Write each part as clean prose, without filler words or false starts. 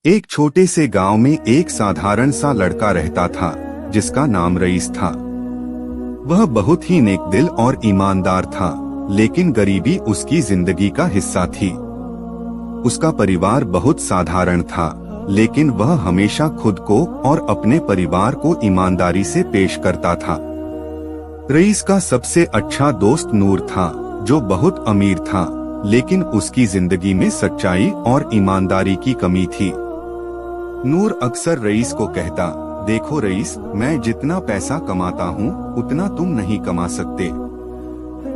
एक छोटे से गांव में एक साधारण सा लड़का रहता था जिसका नाम रईस था। वह बहुत ही नेक दिल और ईमानदार था, लेकिन गरीबी उसकी जिंदगी का हिस्सा थी। उसका परिवार बहुत साधारण था, लेकिन वह हमेशा खुद को और अपने परिवार को ईमानदारी से पेश करता था। रईस का सबसे अच्छा दोस्त नूर था, जो बहुत अमीर था, लेकिन उसकी जिंदगी में सच्चाई और ईमानदारी की कमी थी। नूर अक्सर रईस को कहता, देखो रईस, मैं जितना पैसा कमाता हूँ उतना तुम नहीं कमा सकते।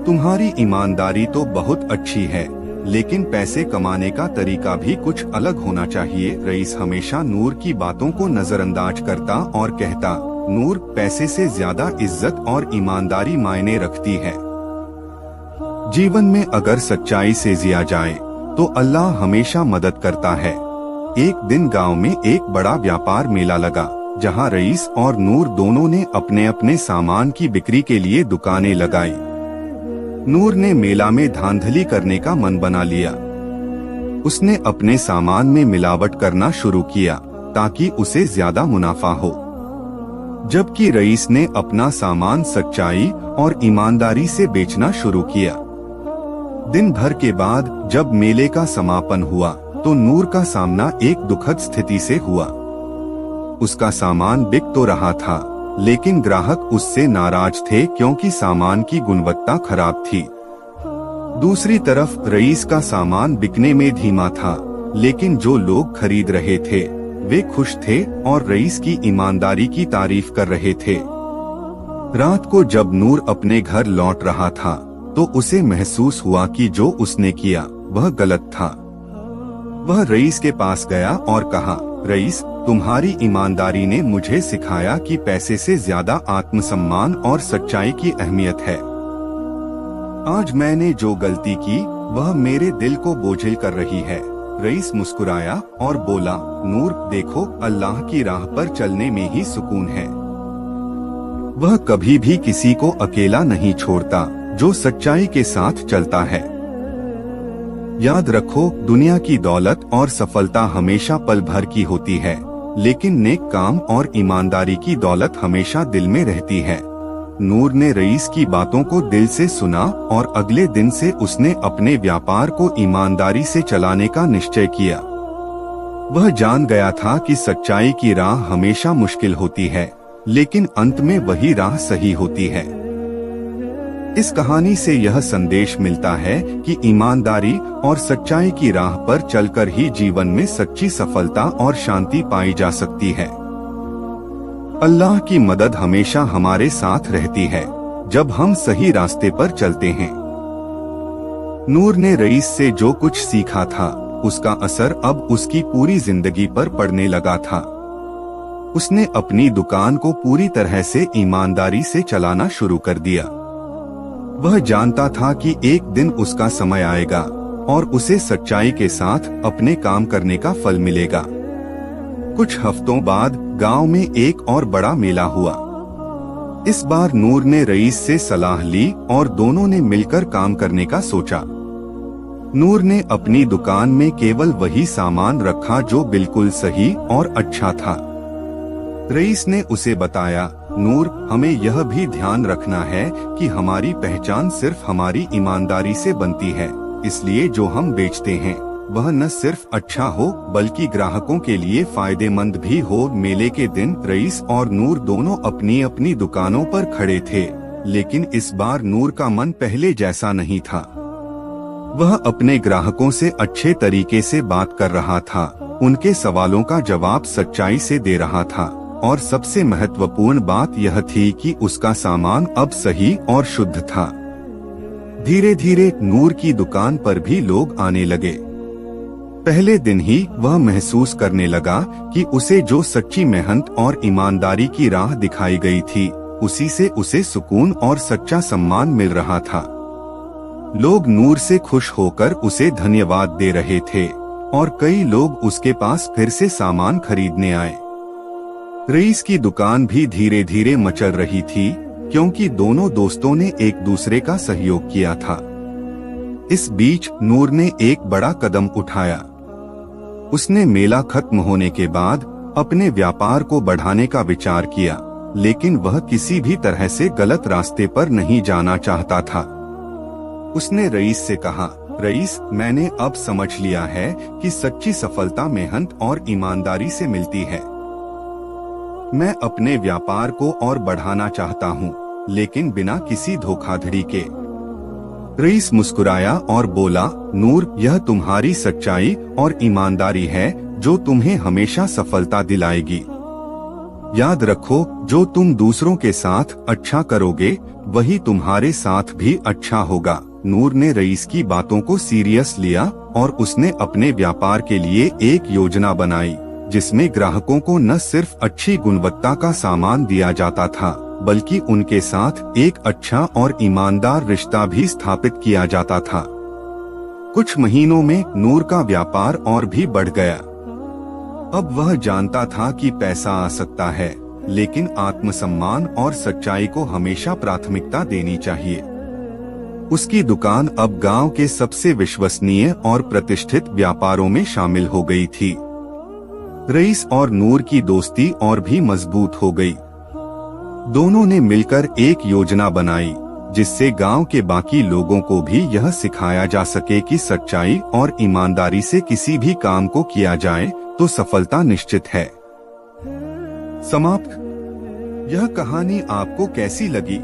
तुम्हारी ईमानदारी तो बहुत अच्छी है, लेकिन पैसे कमाने का तरीका भी कुछ अलग होना चाहिए। रईस हमेशा नूर की बातों को नजरअंदाज करता और कहता, नूर, पैसे से ज्यादा इज्जत और ईमानदारी मायने रखती है। जीवन में अगर सच्चाई से जिया जाए तो अल्लाह हमेशा मदद करता है। एक दिन गांव में एक बड़ा व्यापार मेला लगा, जहां रईस और नूर दोनों ने अपने अपने सामान की बिक्री के लिए दुकानें लगाई। नूर ने मेला में धांधली करने का मन बना लिया। उसने अपने सामान में मिलावट करना शुरू किया ताकि उसे ज्यादा मुनाफा हो, जबकि रईस ने अपना सामान सच्चाई और ईमानदारी से बेचना शुरू किया। दिन भर के बाद जब मेले का समापन हुआ तो नूर का सामना एक दुखद स्थिति से हुआ। उसका सामान बिक तो रहा था, लेकिन ग्राहक उससे नाराज थे क्योंकि सामान की गुणवत्ता खराब थी। दूसरी तरफ रईस का सामान बिकने में धीमा था, लेकिन जो लोग खरीद रहे थे वे खुश थे और रईस की ईमानदारी की तारीफ कर रहे थे। रात को जब नूर अपने घर लौट रहा था तो उसे महसूस हुआ कि जो उसने किया वह गलत था। वह रईस के पास गया और कहा, रईस, तुम्हारी ईमानदारी ने मुझे सिखाया कि पैसे से ज्यादा आत्मसम्मान और सच्चाई की अहमियत है। आज मैंने जो गलती की वह मेरे दिल को बोझिल कर रही है। रईस मुस्कुराया और बोला, नूर, देखो, अल्लाह की राह पर चलने में ही सुकून है। वह कभी भी किसी को अकेला नहीं छोड़ता जो सच्चाई के साथ चलता है। याद रखो, दुनिया की दौलत और सफलता हमेशा पल भर की होती है, लेकिन नेक काम और ईमानदारी की दौलत हमेशा दिल में रहती है। नूर ने रईस की बातों को दिल से सुना और अगले दिन से उसने अपने व्यापार को ईमानदारी से चलाने का निश्चय किया। वह जान गया था कि सच्चाई की राह हमेशा मुश्किल होती है, लेकिन अंत में वही राह सही होती है। इस कहानी से यह संदेश मिलता है कि ईमानदारी और सच्चाई की राह पर चलकर ही जीवन में सच्ची सफलता और शांति पाई जा सकती है। अल्लाह की मदद हमेशा हमारे साथ रहती है जब हम सही रास्ते पर चलते हैं। नूर ने रईस से जो कुछ सीखा था उसका असर अब उसकी पूरी जिंदगी पर पड़ने लगा था। उसने अपनी दुकान को पूरी तरह से ईमानदारी से चलाना शुरू कर दिया। वह जानता था कि एक दिन उसका समय आएगा और उसे सच्चाई के साथ अपने काम करने का फल मिलेगा। कुछ हफ्तों बाद गांव में एक और बड़ा मेला हुआ। इस बार नूर ने रईस से सलाह ली और दोनों ने मिलकर काम करने का सोचा। नूर ने अपनी दुकान में केवल वही सामान रखा जो बिल्कुल सही और अच्छा था। रईस ने उसे बताया, नूर, हमें यह भी ध्यान रखना है कि हमारी पहचान सिर्फ हमारी ईमानदारी से बनती है, इसलिए जो हम बेचते हैं वह न सिर्फ अच्छा हो बल्कि ग्राहकों के लिए फायदेमंद भी हो। मेले के दिन रईस और नूर दोनों अपनी अपनी दुकानों पर खड़े थे, लेकिन इस बार नूर का मन पहले जैसा नहीं था। वह अपने ग्राहकों से अच्छे तरीके से बात कर रहा था, उनके सवालों का जवाब सच्चाई से दे रहा था, और सबसे महत्वपूर्ण बात यह थी कि उसका सामान अब सही और शुद्ध था। धीरे धीरे नूर की दुकान पर भी लोग आने लगे। पहले दिन ही वह महसूस करने लगा कि उसे जो सच्ची मेहनत और ईमानदारी की राह दिखाई गई थी उसी से उसे सुकून और सच्चा सम्मान मिल रहा था। लोग नूर से खुश होकर उसे धन्यवाद दे रहे थे और कई लोग उसके पास फिर से सामान खरीदने आए। रईस की दुकान भी धीरे धीरे मचल रही थी क्योंकि दोनों दोस्तों ने एक दूसरे का सहयोग किया था। इस बीच नूर ने एक बड़ा कदम उठाया। उसने मेला खत्म होने के बाद अपने व्यापार को बढ़ाने का विचार किया, लेकिन वह किसी भी तरह से गलत रास्ते पर नहीं जाना चाहता था। उसने रईस से कहा, रईस, मैंने अब समझ लिया है कि सच्ची सफलता मेहनत और ईमानदारी से मिलती है। मैं अपने व्यापार को और बढ़ाना चाहता हूँ, लेकिन बिना किसी धोखाधड़ी के। रईस मुस्कुराया और बोला, नूर, यह तुम्हारी सच्चाई और ईमानदारी है जो तुम्हें हमेशा सफलता दिलाएगी। याद रखो, जो तुम दूसरों के साथ अच्छा करोगे वही तुम्हारे साथ भी अच्छा होगा। नूर ने रईस की बातों को सीरियस लिया और उसने अपने व्यापार के लिए एक योजना बनाई, जिसमें ग्राहकों को न सिर्फ अच्छी गुणवत्ता का सामान दिया जाता था, बल्कि उनके साथ एक अच्छा और ईमानदार रिश्ता भी स्थापित किया जाता था। कुछ महीनों में नूर का व्यापार और भी बढ़ गया। अब वह जानता था कि पैसा आ सकता है, लेकिन आत्मसम्मान और सच्चाई को हमेशा प्राथमिकता देनी चाहिए। उसकी दुकान अब गांव के सबसे विश्वसनीय और प्रतिष्ठित व्यापारों में शामिल हो गई थी। रईस और नूर की दोस्ती और भी मजबूत हो गई। दोनों ने मिलकर एक योजना बनाई, जिससे गांव के बाकी लोगों को भी यह सिखाया जा सके कि सच्चाई और ईमानदारी से किसी भी काम को किया जाए तो सफलता निश्चित है। समाप्त। यह कहानी आपको कैसी लगी?